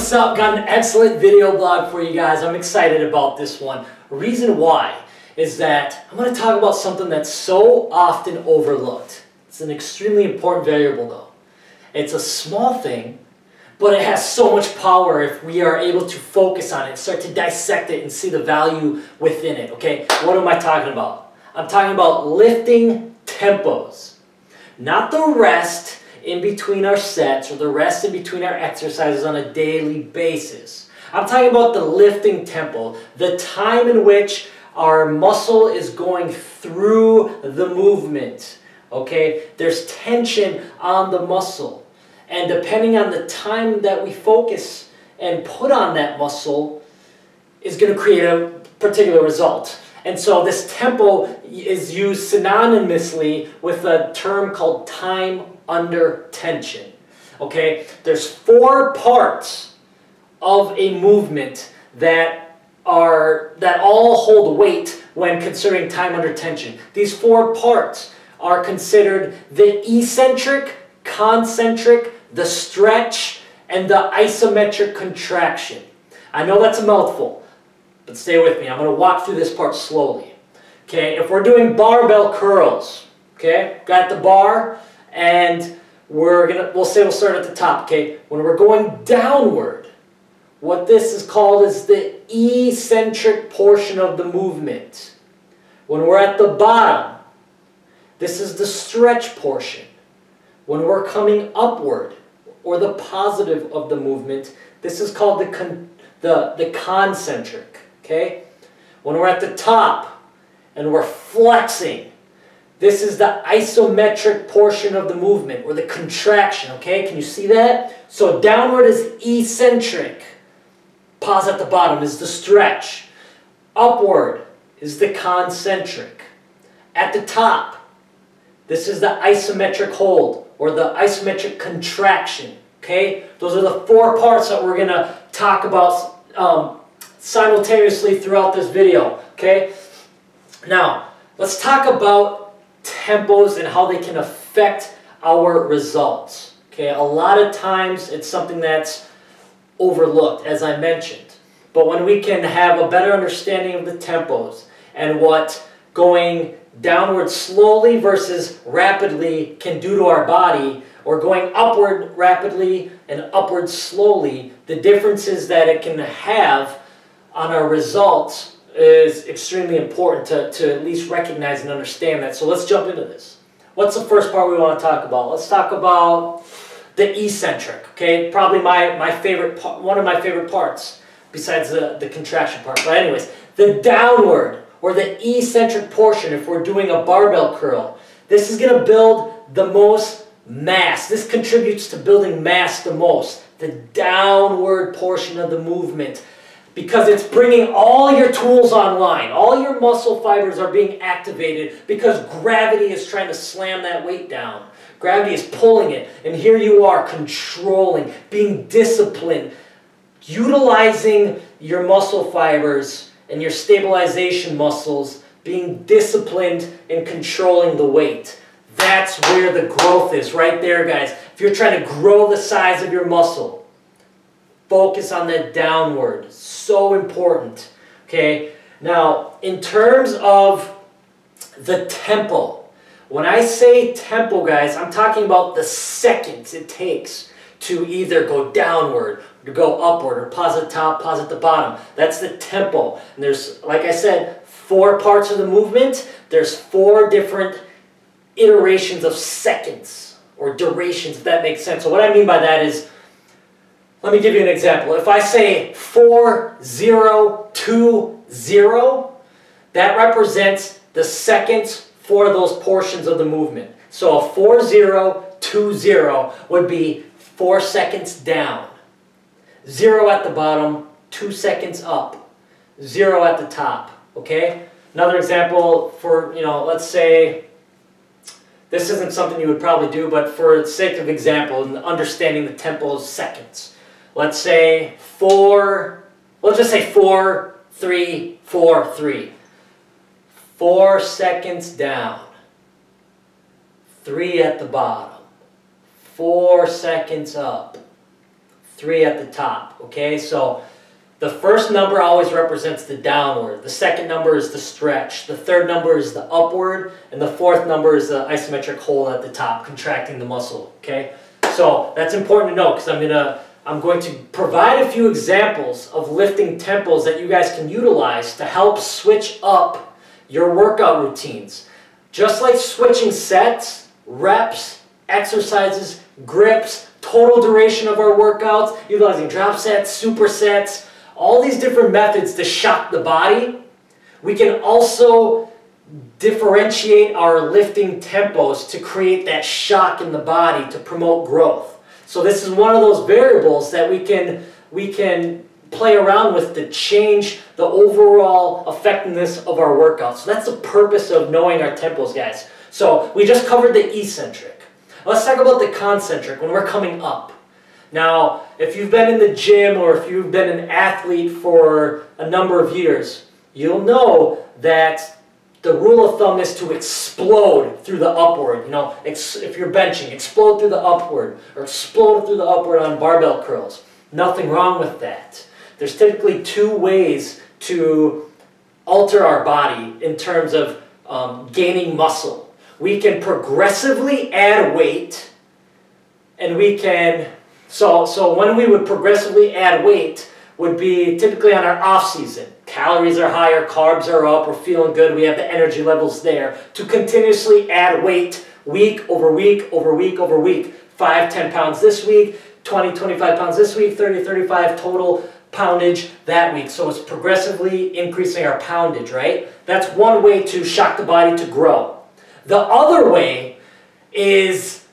What's up? Got an excellent video blog for you guys. I'm excited about this one. Reason why is that I'm going to talk about something that's so often overlooked. It's an extremely important variable though. It's a small thing, but it has so much power if we are able to focus on it, start to dissect it and see the value within it, okay? What am I talking about? I'm talking about lifting tempos. Not the rest in between our sets or the rest in between our exercises on a daily basis. I'm talking about the lifting tempo, the time in which our muscle is going through the movement, okay? There's tension on the muscle, and depending on the time that we focus and put on that muscle is going to create a particular result. And so this tempo is used synonymously with a term called time under tension. Okay? There's 4 parts of a movement that all hold weight when considering time under tension. These 4 parts are considered the eccentric, concentric, the stretch, and the isometric contraction. I know that's a mouthful, but stay with me. I'm going to walk through this part slowly. Okay, if we're doing barbell curls, okay, got the bar, and we'll start at the top. Okay, when we're going downward, what this is called is the eccentric portion of the movement. When we're at the bottom, this is the stretch portion. When we're coming upward, or the positive of the movement, this is called the concentric. Okay? When we're at the top and we're flexing, this is the isometric portion of the movement, or the contraction. Okay? Can you see that? So downward is eccentric. Pause at the bottom is the stretch. Upward is the concentric. At the top, this is the isometric hold, or the isometric contraction. Okay? Those are the 4 parts that we're going to talk about simultaneously throughout this video. Okay? Now, let's talk about tempos and how they can affect our results. Okay? A lot of times it's something that's overlooked, as I mentioned. But when we can have a better understanding of the tempos and what going downward slowly versus rapidly can do to our body, or going upward rapidly and upward slowly, the differences that it can have on our results is extremely important to at least recognize and understand that. So let's jump into this. What's the first part we want to talk about? Let's talk about the eccentric. Okay, probably my favorite part, one of my favorite parts besides the contraction part. But anyways, the downward or the eccentric portion, if we're doing a barbell curl, this is going to build the most mass. This contributes to building mass the most. The downward portion of the movement, because it's bringing all your tools online. All your muscle fibers are being activated because gravity is trying to slam that weight down. Gravity is pulling it, and here you are controlling, being disciplined, utilizing your muscle fibers and your stabilization muscles, being disciplined in controlling the weight. That's where the growth is, right there, guys. If you're trying to grow the size of your muscle, focus on the downward. So important. Okay? Now, in terms of the tempo, when I say tempo, guys, I'm talking about the seconds it takes to either go downward, to go upward, or pause at the top, pause at the bottom. That's the tempo. And there's, like I said, 4 parts of the movement. There's 4 different iterations of seconds, or durations, if that makes sense. So what I mean by that is, let me give you an example. If I say 4-0-2-0, that represents the seconds for those portions of the movement. So a 4-0-2-0 would be 4 seconds down, 0 at the bottom, 2 seconds up, 0 at the top. Okay? Another example for, let's say, this isn't something you would probably do, but for the sake of example and understanding the tempo of seconds, let's say 4-3-4-3. 4 seconds down, 3 at the bottom, 4 seconds up, 3 at the top, okay? So the first number always represents the downward. The second number is the stretch. The third number is the upward. And the fourth number is the isometric hold at the top, contracting the muscle, okay? So that's important to know because I'm going to provide a few examples of lifting tempos that you guys can utilize to help switch up your workout routines. Just like switching sets, reps, exercises, grips, total duration of our workouts, utilizing drop sets, supersets, all these different methods to shock the body, we can also differentiate our lifting tempos to create that shock in the body to promote growth. So this is one of those variables that we can play around with to change the overall effectiveness of our workouts. So that's the purpose of knowing our tempos, guys. So we just covered the eccentric. Let's talk about the concentric when we're coming up. Now, if you've been in the gym or if you've been an athlete for a number of years, you'll know that the rule of thumb is to explode through the upward. You know, if you're benching, explode through the upward or explode through the upward on barbell curls. Nothing wrong with that. There's typically 2 ways to alter our body in terms of gaining muscle. We can progressively add weight, and we can, so when we would progressively add weight would be typically on our off season. Calories are higher, carbs are up, we're feeling good, we have the energy levels there to continuously add weight week over week over week over week. 5-10 pounds this week, 20-25 pounds this week, 30-35 total poundage that week. So it's progressively increasing our poundage, right? That's one way to shock the body to grow. The other way is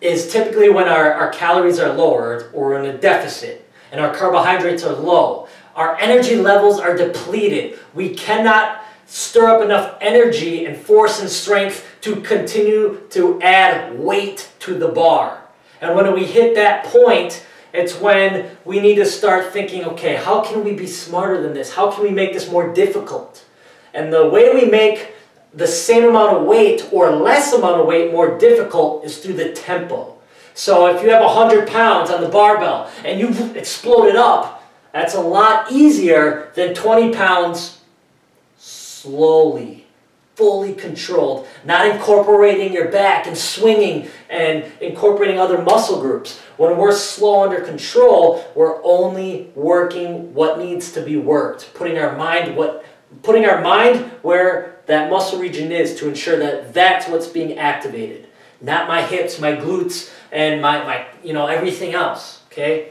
typically when our calories are lowered or in a deficit and our carbohydrates are low. Our energy levels are depleted. We cannot stir up enough energy and force and strength to continue to add weight to the bar. And when we hit that point, it's when we need to start thinking, okay, how can we be smarter than this? How can we make this more difficult? And the way we make the same amount of weight or less amount of weight more difficult is through the tempo. So if you have 100 pounds on the barbell and you've exploded up, that's a lot easier than 20 pounds slowly, fully controlled, not incorporating your back and swinging and incorporating other muscle groups. When we're slow under control, we're only working what needs to be worked, putting our mind where that muscle region is to ensure that that's what's being activated, not my hips, my glutes, and my everything else, okay?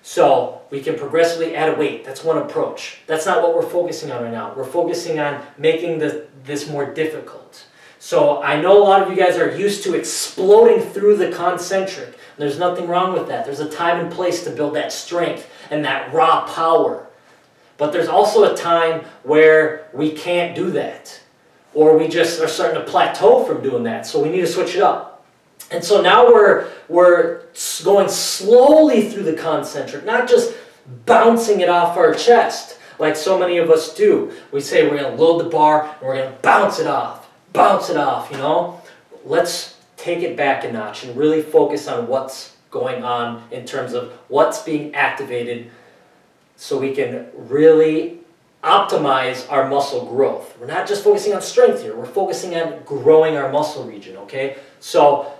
So we can progressively add a weight. That's one approach. That's not what we're focusing on right now. We're focusing on making this more difficult. So I know a lot of you guys are used to exploding through the concentric. There's nothing wrong with that. There's a time and place to build that strength and that raw power. But there's also a time where we can't do that. Or we just are starting to plateau from doing that. So we need to switch it up. And so now we're going slowly through the concentric, not just bouncing it off our chest like so many of us do. We say we're going to load the bar and we're going to bounce it off, you know. Let's take it back a notch and really focus on what's going on in terms of what's being activated so we can really optimize our muscle growth. We're not just focusing on strength here, we're focusing on growing our muscle region, okay? So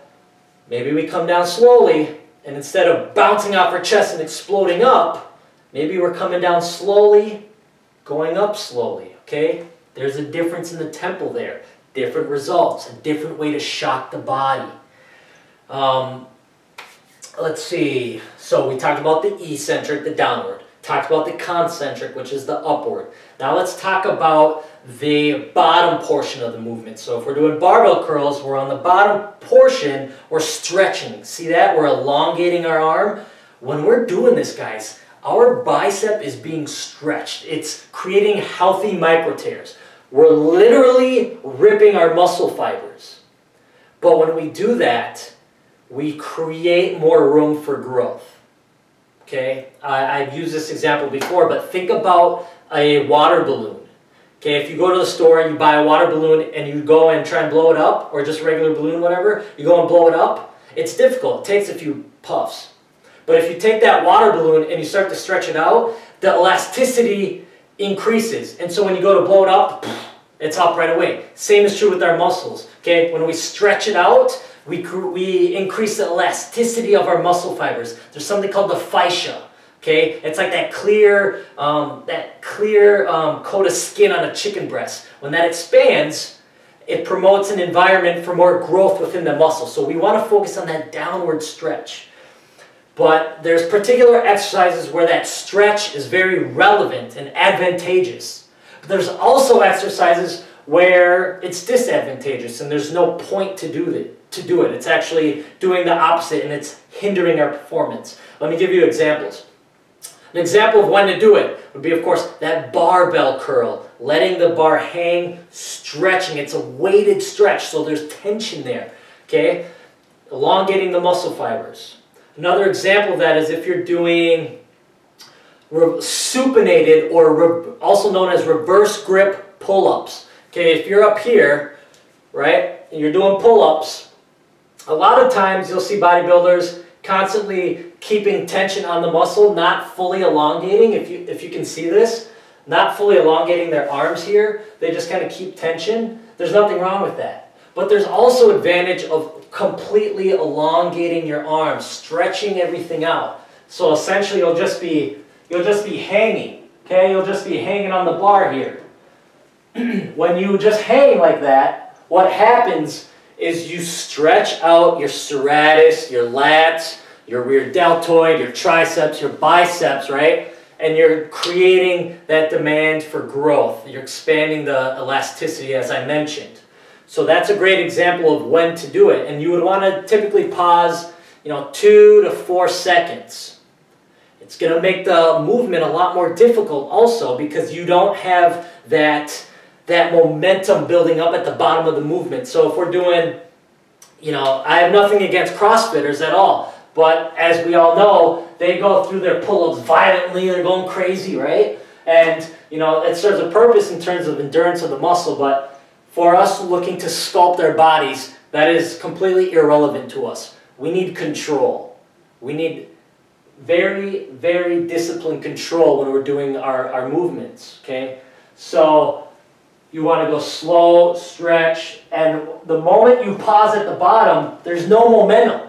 maybe we come down slowly, and instead of bouncing off our chest and exploding up, maybe we're coming down slowly, going up slowly, okay? There's a difference in the tempo there. Different results, a different way to shock the body. Let's see. So we talked about the eccentric, the downward. Talked about the concentric, which is the upward. Now let's talk about the bottom portion of the movement. So if we're doing barbell curls, we're on the bottom portion, we're stretching. See that? We're elongating our arm. When we're doing this, guys, our bicep is being stretched. It's creating healthy micro tears. We're literally ripping our muscle fibers. But when we do that, we create more room for growth. Okay, I've used this example before, but think about a water balloon. Okay, if you go to the store and you buy a water balloon and you go and try and blow it up, or just a regular balloon, whatever, you go and blow it up, it's difficult. It takes a few puffs. But if you take that water balloon and you start to stretch it out, the elasticity increases. And so when you go to blow it up, it's up right away. Same is true with our muscles. Okay, when we stretch it out, we increase the elasticity of our muscle fibers. There's something called the fascia. Okay, it's like that clear coat of skin on a chicken breast. When that expands, it promotes an environment for more growth within the muscle. So we want to focus on that downward stretch. But there's particular exercises where that stretch is very relevant and advantageous. But there's also exercises where it's disadvantageous and there's no point to do it. It's actually doing the opposite and it's hindering our performance. Let me give you examples. An example of when to do it would be, of course, that barbell curl. Letting the bar hang, stretching. It's a weighted stretch, so there's tension there. Okay? Elongating the muscle fibers. Another example of that is if you're doing supinated, or also known as reverse grip pull-ups. Okay, if you're up here, right, and you're doing pull-ups, a lot of times you'll see bodybuilders constantly keeping tension on the muscle, not fully elongating, if you can see this, not fully elongating their arms here. They just kind of keep tension. There's nothing wrong with that. But there's also advantage of completely elongating your arms, stretching everything out. So essentially you'll just be hanging. Okay, you'll just be hanging on the bar here. When you just hang like that, what happens is you stretch out your serratus, your lats, your rear deltoid, your triceps, your biceps, right? And you're creating that demand for growth. You're expanding the elasticity, as I mentioned. So that's a great example of when to do it. And you would want to typically pause, 2 to 4 seconds. It's going to make the movement a lot more difficult also because you don't have that momentum building up at the bottom of the movement. So if we're doing, I have nothing against CrossFitters at all. But as we all know, they go through their pull-ups violently. They're going crazy, right? And, it serves a purpose in terms of endurance of the muscle. But for us looking to sculpt our bodies, that is completely irrelevant to us. We need control. We need very, very disciplined control when we're doing our movements, okay? So you want to go slow, stretch, and the moment you pause at the bottom, there's no momentum.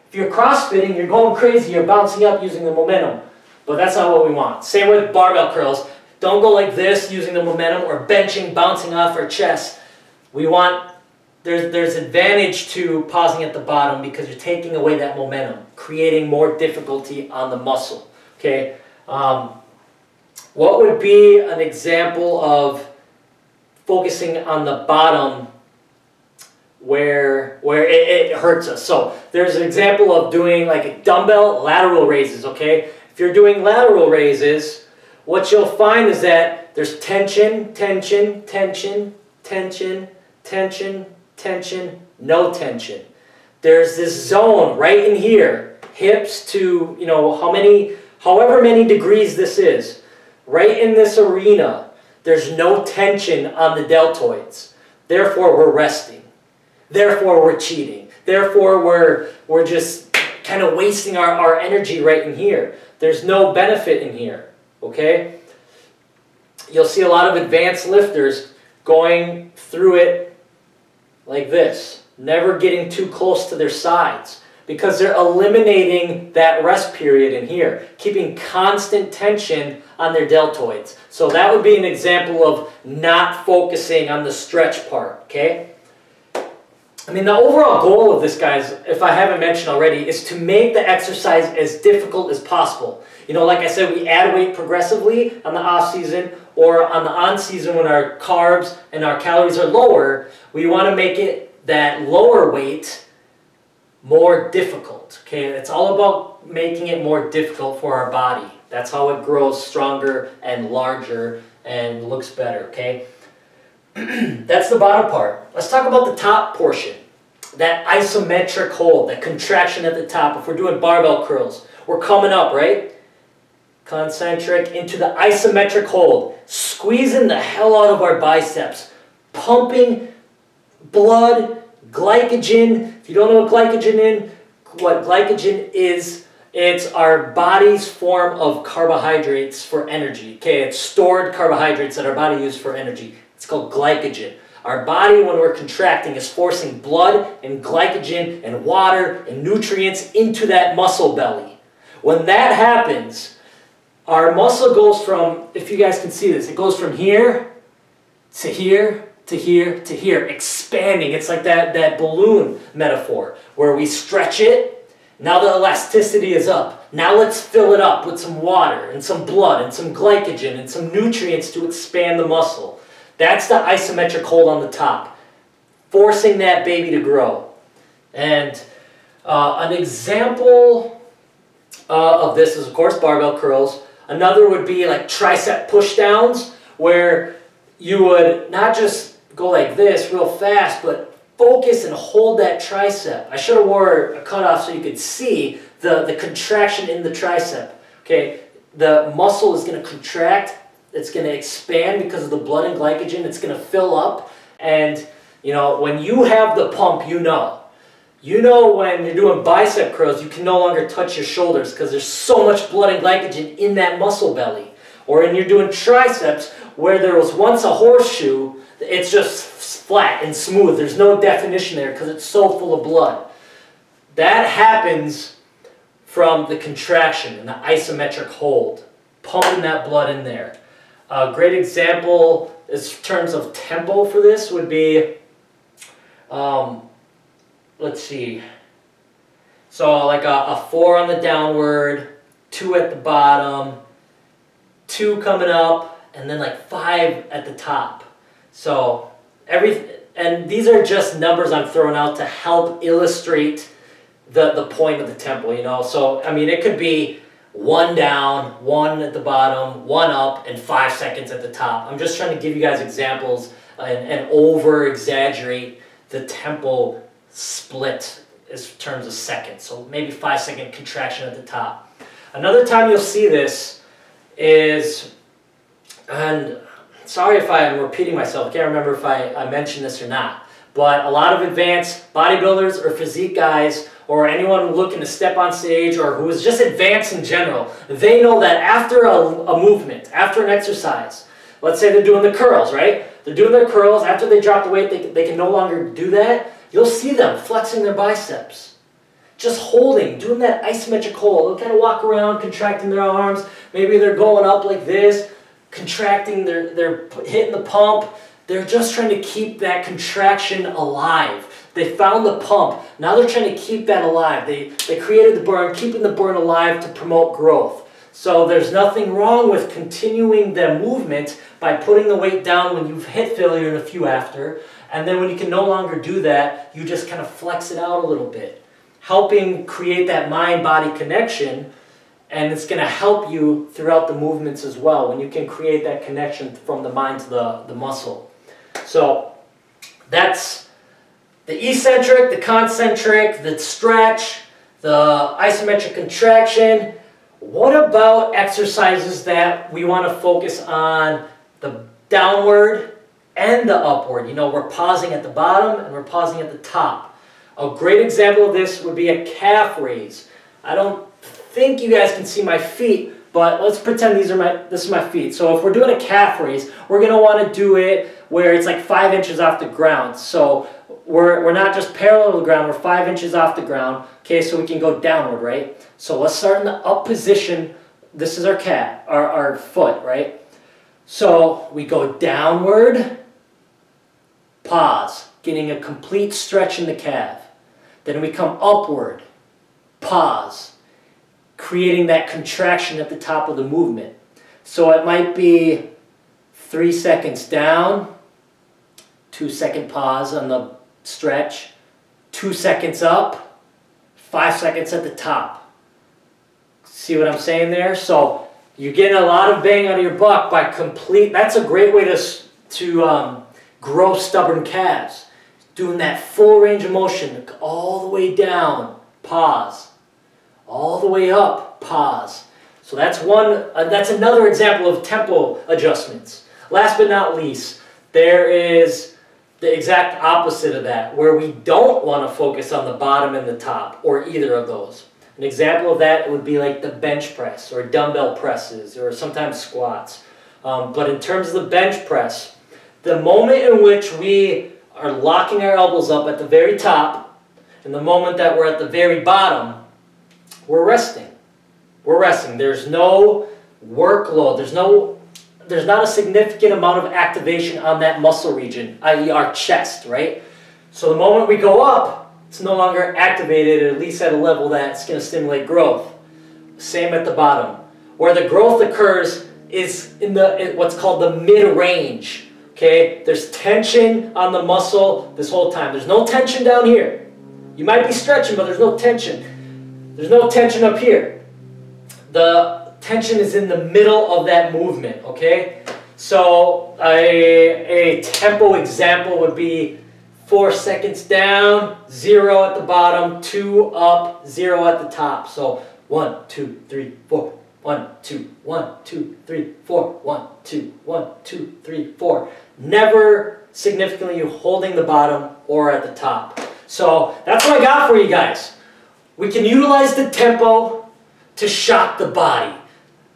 If you're crossfitting, you're going crazy, you're bouncing up using the momentum. But that's not what we want. Same with barbell curls. Don't go like this using the momentum or benching, bouncing off our chest. We want, there's advantage to pausing at the bottom because you're taking away that momentum, creating more difficulty on the muscle. Okay? What would be an example of focusing on the bottom where it hurts us? So there's an example of doing like a dumbbell lateral raises, okay? If you're doing lateral raises, what you'll find is that there's tension, tension, tension, tension, tension, tension, no tension. There's this zone right in here, hips to, however many degrees this is, right in this arena, there's no tension on the deltoids. Therefore, we're resting. Therefore, we're cheating. Therefore, we're just kind of wasting our energy right in here. There's no benefit in here, okay? You'll see a lot of advanced lifters going through it like this, never getting too close to their sides because they're eliminating that rest period in here, keeping constant tension on their deltoids. So that would be an example of not focusing on the stretch part, okay? I mean, the overall goal of this, guys, if I haven't mentioned already, is to make the exercise as difficult as possible. Like I said, we add weight progressively on the off season or on the on season when our carbs and our calories are lower. We want to make it that lower weight more difficult, okay? It's all about making it more difficult for our body. That's how it grows stronger and larger and looks better, okay? That's the bottom part. Let's talk about the top portion. That isometric hold, that contraction at the top. If we're doing barbell curls, we're coming up, right? Concentric into the isometric hold. Squeezing the hell out of our biceps. Pumping blood, glycogen. If you don't know what glycogen is, It's our body's form of carbohydrates for energy. Okay, it's stored carbohydrates that our body uses for energy. It's called glycogen. Our body, when we're contracting, is forcing blood and glycogen and water and nutrients into that muscle belly. When that happens, our muscle goes from, if you guys can see this, it goes from here to here to here to here, expanding. It's like that balloon metaphor where we stretch it. Now the elasticity is up. Now let's fill it up with some water and some blood and some glycogen and some nutrients to expand the muscle. That's the isometric hold on the top, forcing that baby to grow. And an example of this is, of course, barbell curls. Another would be like tricep pushdowns, where you would not just go like this real fast, but focus and hold that tricep. I should have wore a cutoff so you could see the contraction in the tricep. Okay, the muscle is going to contract. It's going to expand because of the blood and glycogen. It's going to fill up. And, you know, when you have the pump, you know. You know when you're doing bicep curls, you can no longer touch your shoulders because there's so much blood and glycogen in that muscle belly. Or when you're doing triceps, where there was once a horseshoe, it's just flat and smooth. There's no definition there because it's so full of blood. That happens from the contraction and the isometric hold, pumping that blood in there. A great example in terms of tempo for this would be, let's see, so like a 4 on the downward, 2 at the bottom, 2 coming up, and then like 5 at the top. So and these are just numbers I'm throwing out to help illustrate the point of the tempo, you know. So I mean, it could be 1 down, 1 at the bottom, 1 up, and 5 seconds at the top. I'm just trying to give you guys examples and over-exaggerate the tempo split in terms of seconds. So maybe 5-second contraction at the top. Another time you'll see this is, and sorry if I'm repeating myself, I can't remember if I mentioned this or not, but a lot of advanced bodybuilders or physique guys or anyone looking to step on stage or who is just advanced in general, they know that after a movement, after an exercise, let's say they're doing the curls, right? They're doing their curls, after they drop the weight, they can no longer do that. You'll see them flexing their biceps. Just holding, doing that isometric hold. They'll kind of walk around, contracting their arms. Maybe they're going up like this, contracting, they're hitting the pump. They're just trying to keep that contraction alive. They found the pump. Now they're trying to keep that alive. They created the burn, keeping the burn alive to promote growth. So there's nothing wrong with continuing the movement by putting the weight down when you've hit failure and a few after. And then when you can no longer do that, you just kind of flex it out a little bit, helping create that mind-body connection. And it's going to help you throughout the movements as well when you can create that connection from the mind to the muscle. So that's the eccentric, the concentric, the stretch, the isometric contraction. What about exercises that we want to focus on the downward and the upward? You know, we're pausing at the bottom and we're pausing at the top. A great example of this would be a calf raise. I don't think you guys can see my feet, but let's pretend this is my feet. So if we're doing a calf raise, we're going to want to do it where it's like 5 inches off the ground. So we're not just parallel to the ground, we're 5 inches off the ground. Okay, so we can go downward, right? So let's start in the up position. This is our calf, our foot, right? So we go downward, pause, getting a complete stretch in the calf. Then we come upward, pause, creating that contraction at the top of the movement. So it might be 3 seconds down, 2-second pause on the stretch, 2 seconds up, 5 seconds at the top. See what I'm saying there? So you're getting a lot of bang out of your buck by that's a great way to grow stubborn calves. Doing that full range of motion all the way down, pause. All the way up, pause. So that's that's another example of tempo adjustments. Last but not least, there is the exact opposite of that, where we don't want to focus on the bottom and the top, or either of those. An example of that would be like the bench press or dumbbell presses or sometimes squats. But in terms of the bench press, the moment in which we are locking our elbows up at the very top and the moment that we're at the very bottom, we're resting. We're resting. There's no workload. There's not a significant amount of activation on that muscle region, i.e. our chest, right? So the moment we go up, it's no longer activated, at least at a level that's going to stimulate growth. Same at the bottom. Where the growth occurs is in what's called the mid-range. Okay? There's tension on the muscle this whole time. There's no tension down here. You might be stretching, but there's no tension. There's no tension up here. The tension is in the middle of that movement, okay? So a tempo example would be 4 seconds down, 0 at the bottom, 2 up, 0 at the top. So 1, 2, 3, 4. 1, 2, 1, 2, 3, 4. 1, 2, 1, 2, 3, 4. Never significantly holding the bottom or at the top. So that's what I got for you guys. We can utilize the tempo to shock the body.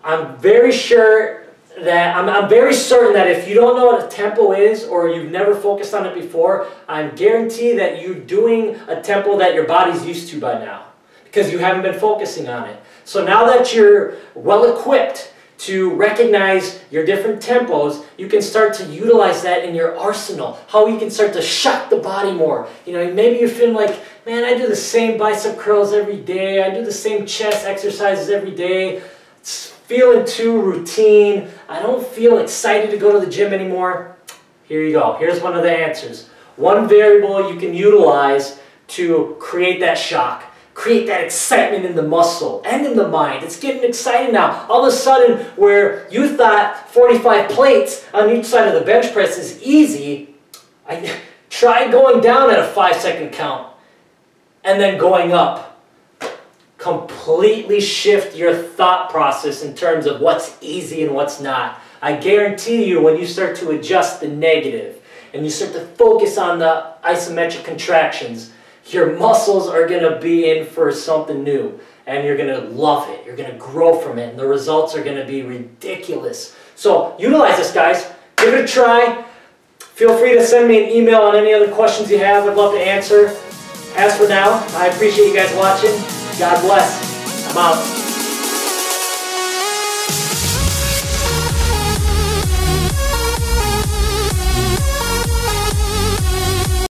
I'm very sure that, I'm very certain that if you don't know what a tempo is or you've never focused on it before, I guarantee that you're doing a tempo that your body's used to by now because you haven't been focusing on it. So now that you're well equipped to recognize your different tempos, you can start to utilize that in your arsenal. How you can start to shock the body more. You know, maybe you're feeling like, man, I do the same bicep curls every day. I do the same chest exercises every day. It's feeling too routine. I don't feel excited to go to the gym anymore. Here you go. Here's one of the answers. One variable you can utilize to create that shock. Create that excitement in the muscle and in the mind. It's getting exciting now. All of a sudden, where you thought 45 plates on each side of the bench press is easy, try going down at a 5-second count and then going up. Completely shift your thought process in terms of what's easy and what's not. I guarantee you when you start to adjust the negative and you start to focus on the isometric contractions, your muscles are going to be in for something new and you're going to love it. You're going to grow from it and the results are going to be ridiculous. So utilize this, guys. Give it a try. Feel free to send me an email on any other questions you have. I'd love to answer. As for now, I appreciate you guys watching. God bless. I'm out.